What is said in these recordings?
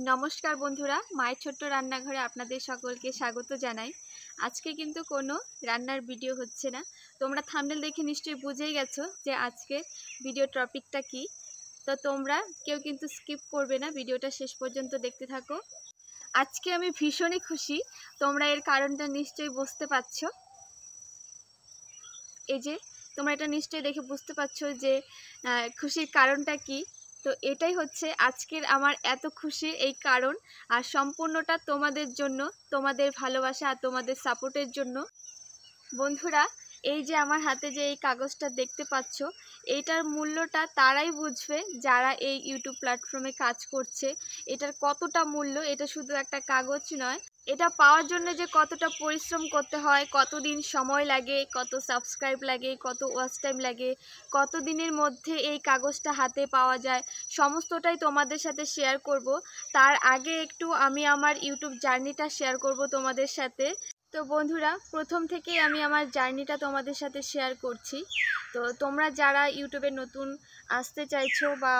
নমস্কার বন্ধুরা, মায়ের ছোট্ট রান্নাঘরে আপনাদের সকলকে স্বাগত জানাই। আজকে কিন্তু কোনো রান্নার ভিডিও হচ্ছে না। তোমরা থাম্বনেল দেখে নিশ্চয়ই বুঝেই গেছো যে আজকে ভিডিও টপিকটা কি। তো তোমরা কেউ কিন্তু স্কিপ করবে না, ভিডিওটা শেষ পর্যন্ত দেখতে থাকো। আজকে আমি ভীষণই খুশি, তোমরা এর কারণটা নিশ্চয়ই বুঝতে পারছো। এই যে তোমরা এটা নিশ্চয়ই দেখে বুঝতে পারছো যে খুশির কারণটা কি। তো এটাই হচ্ছে আজকের আমার এত খুশির এই কারণ, আর সম্পূর্ণটা তোমাদের জন্য, তোমাদের ভালোবাসা আর তোমাদের সাপোর্টের জন্য। বন্ধুরা, এই যে আমার হাতে যে এই কাগজটা দেখতে পাচ্ছ, এইটার মূল্যটা তারাই বুঝবে যারা এই ইউটিউব প্ল্যাটফর্মে কাজ করছে। এটার কতটা মূল্য, এটা শুধু একটা কাগজ নয়, এটা পাওয়ার জন্য যে কতটা পরিশ্রম করতে হয়, কতদিন সময় লাগে, কত সাবস্ক্রাইব লাগে, কত ওয়াচ টাইম লাগে, কত দিনের মধ্যে এই কাগজটা হাতে পাওয়া যায়, সমস্তটাই তোমাদের সাথে শেয়ার করব। তার আগে একটু আমি আমার ইউটিউব জার্নিটা শেয়ার করব তোমাদের সাথে। তো বন্ধুরা, প্রথম থেকেই আমি আমার জার্নিটা তোমাদের সাথে শেয়ার করছি। তো তোমরা যারা ইউটিউবে নতুন আসতে চাইছো বা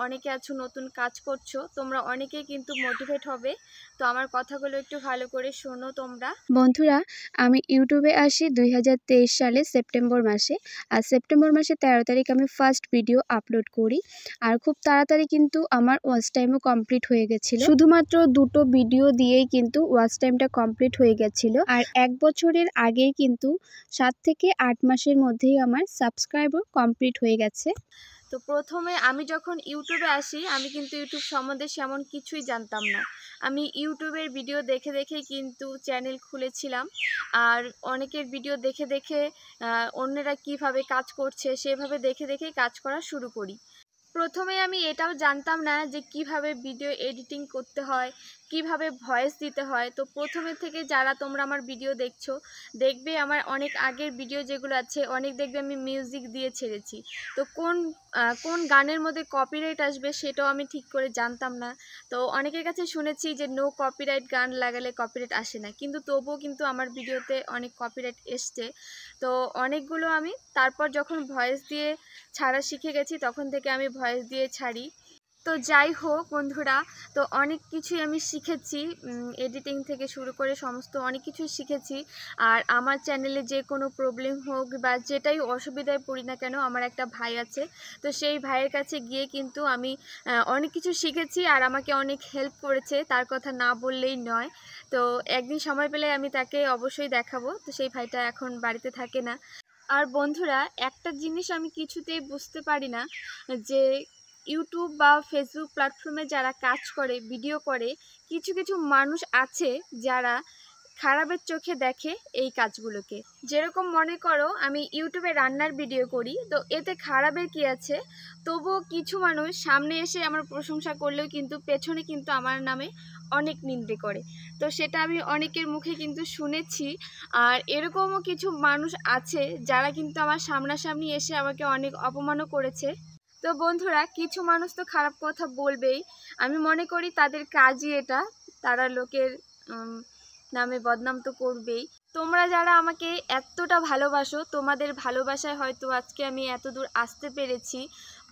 অনেকে আছো নতুন কাজ করছো, তোমরা অনেকেই কিন্তু মোটিভেট হবে। তো আমার কথাগুলো একটু ভালো করে শোনো তোমরা। বন্ধুরা, আমি ইউটিউবে আসি 2023 সালে সেপ্টেম্বর মাসে। আর সেপ্টেম্বর মাসে 13 তারিখ আমি ফার্স্ট ভিডিও আপলোড করি। আর খুব তাড়াতাড়ি কিন্তু আমার ওয়াচ টাইমও কমপ্লিট হয়ে গেছিল। শুধুমাত্র দুটো ভিডিও দিয়েই কিন্তু ওয়াচ টাইমটা কমপ্লিট হয়ে গেছিল। আর 1 বছরের আগেই কিন্তু 7 থেকে 8 মাসের মধ্যেই আমার সাবস্ক্রাইবও কমপ্লিট হয়ে গেছে। তো প্রথমে আমি যখন ইউটিউবে আসি, আমি কিন্তু ইউটিউব সম্বন্ধে সেমন কিছুই জানতাম না। আমি ইউটিউবের ভিডিও দেখে দেখে কিন্তু চ্যানেল খুলেছিলাম, আর অনেকের ভিডিও দেখে দেখে অন্যরা কিভাবে কাজ করছে সেভাবে দেখে দেখেই কাজ করা শুরু করি। প্রথমে আমি এটাও জানতাম না যে কিভাবে ভিডিও এডিটিং করতে হয়, কিভাবে ভয়েস দিতে হয়। তো প্রথমে থেকে যারা তোমরা আমার ভিডিও দেখছো, দেখবে আমার অনেক আগের ভিডিও যেগুলো আছে, অনেক দেখবে আমি মিউজিক দিয়ে ছেড়েছি। তো কোন গানের মধ্যে কপিরাইট আসবে সেটাও আমি ঠিক করে জানতাম না। তো অনেকের কাছে শুনেছি যে নো কপিরাইট গান লাগালে কপিরাইট আসে না, কিন্তু তবুও কিন্তু আমার ভিডিওতে অনেক কপিরাইট এসছে। তো অনেকগুলো আমি তারপর যখন ভয়েস দিয়ে ছাড়া শিখে গেছি, তখন থেকে আমি ভয়েস দিয়ে ছাড়ি। তো যাই হোক বন্ধুরা, তো অনেক কিছুই আমি শিখেছি, এডিটিং থেকে শুরু করে সমস্ত অনেক কিছুই শিখেছি। আর আমার চ্যানেলে যে কোনো প্রবলেম হোক বা যেটাই অসুবিধায় পড়ি না কেন, আমার একটা ভাই আছে, তো সেই ভাইয়ের কাছে গিয়ে কিন্তু আমি অনেক কিছু শিখেছি, আর আমাকে অনেক হেল্প করেছে, তার কথা না বললেই নয়। তো একদিন সময় পেলে আমি তাকে অবশ্যই দেখাবো। তো সেই ভাইটা এখন বাড়িতে থাকে না। আর বন্ধুরা, একটা জিনিস আমি কিছুতেই বুঝতে পারি না, যে ইউটিউব বা ফেসবুক প্ল্যাটফর্মে যারা কাজ করে, ভিডিও করে, কিছু কিছু মানুষ আছে যারা খারাপের চোখে দেখে এই কাজগুলোকে। যেরকম মনে করো আমি ইউটিউবে রান্নার ভিডিও করি, তো এতে খারাপের কি আছে? তবুও কিছু মানুষ সামনে এসে আমার প্রশংসা করলেও কিন্তু পেছনে কিন্তু আমার নামে অনেক নিন্দে করে। তো সেটা আমি অনেকের মুখে কিন্তু শুনেছি। আর এরকমও কিছু মানুষ আছে যারা কিন্তু আমার সামনাসামনি এসে আমাকে অনেক অপমানও করেছে। তো বন্ধুরা, কিছু মানুষ তো খারাপ কথা বলবেই, আমি মনে করি তাদের কাজই এটা, তারা লোকের নামে বদনাম তো করবেই। তোমরা যারা আমাকে এতটা ভালোবাসো, তোমাদের ভালোবাসায় হয়তো আজকে আমি এত দূর আসতে পেরেছি।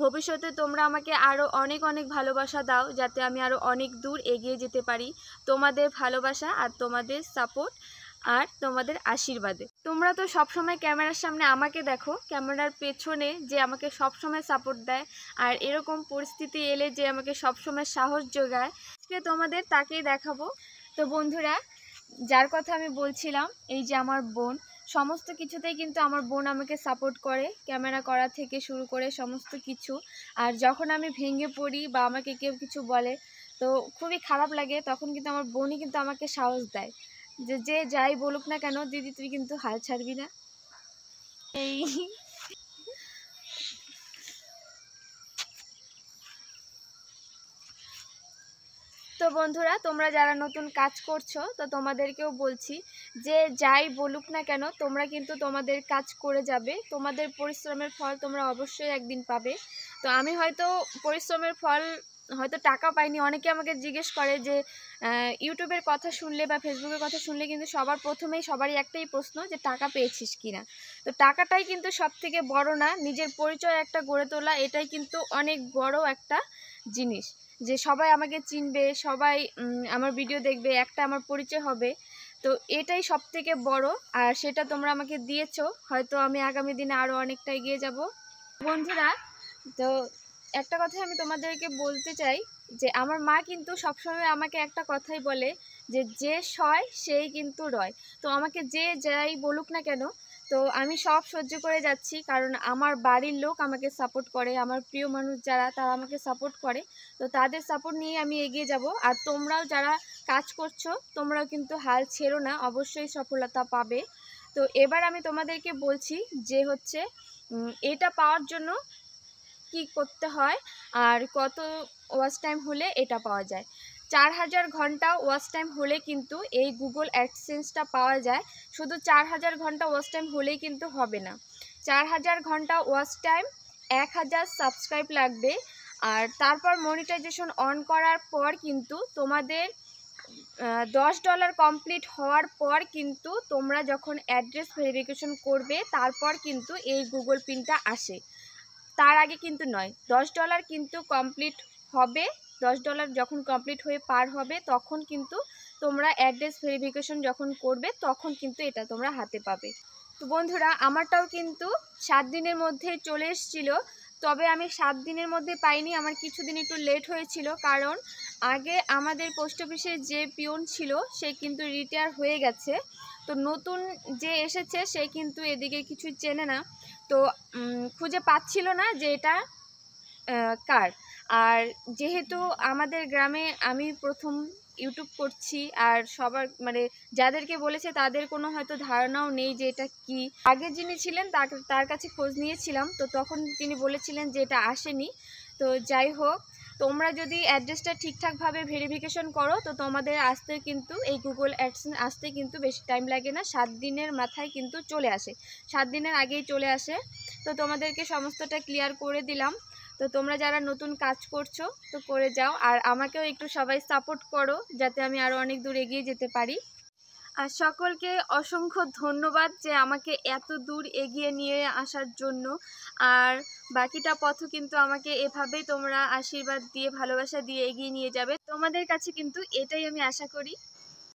ভবিষ্যতে তোমরা আমাকে আরও অনেক অনেক ভালোবাসা দাও, যাতে আমি আরও অনেক দূর এগিয়ে যেতে পারি। তোমাদের ভালোবাসা আর তোমাদের সাপোর্ট আর তোমাদের আশীর্বাদে। তোমরা তো সবসময় ক্যামেরার সামনে আমাকে দেখো, ক্যামেরার পেছনে যে আমাকে সবসময় সাপোর্ট দেয়, আর এরকম পরিস্থিতি এলে যে আমাকে সবসময় সাহস যোগায়, আজকে তোমাদের তাকেই দেখাবো। তো বন্ধুরা, যার কথা আমি বলছিলাম, এই যে আমার বোন, সমস্ত কিছুতেই কিন্তু আমার বোন আমাকে সাপোর্ট করে, ক্যামেরা করা থেকে শুরু করে সমস্ত কিছু। আর যখন আমি ভেঙে পড়ি বা আমাকে কেউ কিছু বলে, তো খুবই খারাপ লাগে, তখন কিন্তু আমার বোনই কিন্তু আমাকে সাহস দেয় যে যে যাই বলুক না কেন, দিদি তুই কিন্তু হাল ছাড়বি না। এই তো বন্ধুরা, তোমরা যারা নতুন কাজ করছো, তো তোমাদেরকেও বলছি যে যাই বলুক না কেন, তোমরা কিন্তু তোমাদের কাজ করে যাবে, তোমাদের পরিশ্রমের ফল তোমরা অবশ্যই একদিন পাবে। তো আমি হয়তো পরিশ্রমের ফল হয়তো টাকা পাইনি। অনেকে আমাকে জিজ্ঞেস করে যে ইউটিউবের কথা শুনলে বা ফেসবুকের কথা শুনলে কিন্তু সবার প্রথমেই সবারই একটাই প্রশ্ন, যে টাকা পেয়েছিস কিনা। তো টাকাটাই কিন্তু সব থেকে বড় না, নিজের পরিচয় একটা গড়ে তোলা, এটাই কিন্তু অনেক বড় একটা জিনিস। যে সবাই আমাকে চিনবে, সবাই আমার ভিডিও দেখবে, একটা আমার পরিচয় হবে। তো এটাই সবথেকে বড়, আর সেটা তোমরা আমাকে দিয়েছো। হয়তো আমি আগামী দিনে আরও অনেকটা এগিয়ে যাব। বন্ধুরা, তো একটা কথাই আমি তোমাদেরকে বলতে চাই যে আমার মা কিন্তু সবসময় আমাকে একটা কথাই বলে যে যে সয় সেই কিন্তু রয়। তো আমাকে যে যাই বলুক না কেন, তো আমি সব সহ্য করে যাচ্ছি, কারণ আমার বাড়ির লোক আমাকে সাপোর্ট করে, আমার প্রিয় মানুষ যারা তারা আমাকে সাপোর্ট করে। তো তাদের সাপোর্ট নিয়ে আমি এগিয়ে যাব। আর তোমরাও যারা কাজ করছো তোমরাও কিন্তু হাল ছেড়ো না, অবশ্যই সফলতা পাবে। তো এবার আমি তোমাদেরকে বলছি যে হচ্ছে এটা পাওয়ার জন্য কি করতে হয় আর কত ওয়াচ টাইম হলে এটা পাওয়া যায়। 4000 ঘন্টা ওয়াচ টাইম হলে কিন্তু এই গুগল অ্যাডসেন্সটা পাওয়া যায়। শুধু 4000 ঘন্টা ওয়াচ টাইম হলেই কিন্তু হবে না। 4000 ঘন্টা ওয়াচ টাইম, 1000 সাবস্ক্রাইব লাগবে। আর তারপর মনিটাইজেশন অন করার পর কিন্তু তোমাদের $10 কমপ্লিট হওয়ার পর কিন্তু তোমরা যখন অ্যাড্রেস ভেরিফিকেশন করবে তারপর কিন্তু এই গুগল পিনটা আসে, তার আগে কিন্তু নয়। $10 কিন্তু কমপ্লিট হবে, $10 যখন কমপ্লিট হয়ে পার হবে তখন কিন্তু তোমরা অ্যাড্রেস ভেরিফিকেশন যখন করবে তখন কিন্তু এটা তোমরা হাতে পাবে। তো বন্ধুরা, আমারটাও কিন্তু 7 দিনের মধ্যেই চলে এসেছিলো। তবে আমি 7 দিনের মধ্যে পাইনি, আমার কিছুদিন একটু লেট হয়েছিল, কারণ আগে আমাদের পোস্ট অফিসে যে পিয়ন ছিল সে কিন্তু রিটায়ার হয়ে গেছে। তো নতুন যে এসেছে সে কিন্তু এদিকে কিছু চেনে না, তো খুঁজে পাচ্ছিল না যে এটা কার। আর যেহেতু আমাদের গ্রামে আমি প্রথম ইউটিউব করছি, আর সবার মানে যাদেরকে বলেছে তাদের কোনো হয়তো ধারণাও নেই যে এটা কি। আগে যিনি ছিলেন তার কাছে খোঁজ নিয়েছিলাম, তো তখন তিনি বলেছিলেন যে এটা আসেনি। তো যাই হোক, তোমরা যদি অ্যাড্রেসটা ঠিকঠাকভাবে ভেরিফিকেশন করো তো তোমাদের আসতে কিন্তু এই গুগল অ্যাডসেন্স আসতে কিন্তু বেশি টাইম লাগে না, 7 দিনের মাথায় কিন্তু চলে আসে, 7 দিনের আগেই চলে আসে। তো তোমাদেরকে সমস্তটা ক্লিয়ার করে দিলাম। তো তোমরা যারা নতুন কাজ করছো তো করে যাও, আর আমাকেও একটু সবাই সাপোর্ট করো যাতে আমি আরও অনেক দূর এগিয়ে যেতে পারি। আর সকলকে অসংখ্য ধন্যবাদ যে আমাকে এত দূর এগিয়ে নিয়ে আসার জন্য। আর বাকিটা পথও কিন্তু আমাকে এভাবেই তোমরা আশীর্বাদ দিয়ে ভালোবাসা দিয়ে এগিয়ে নিয়ে যাবে। তোমাদের কাছে কিন্তু এটাই আমি আশা করি।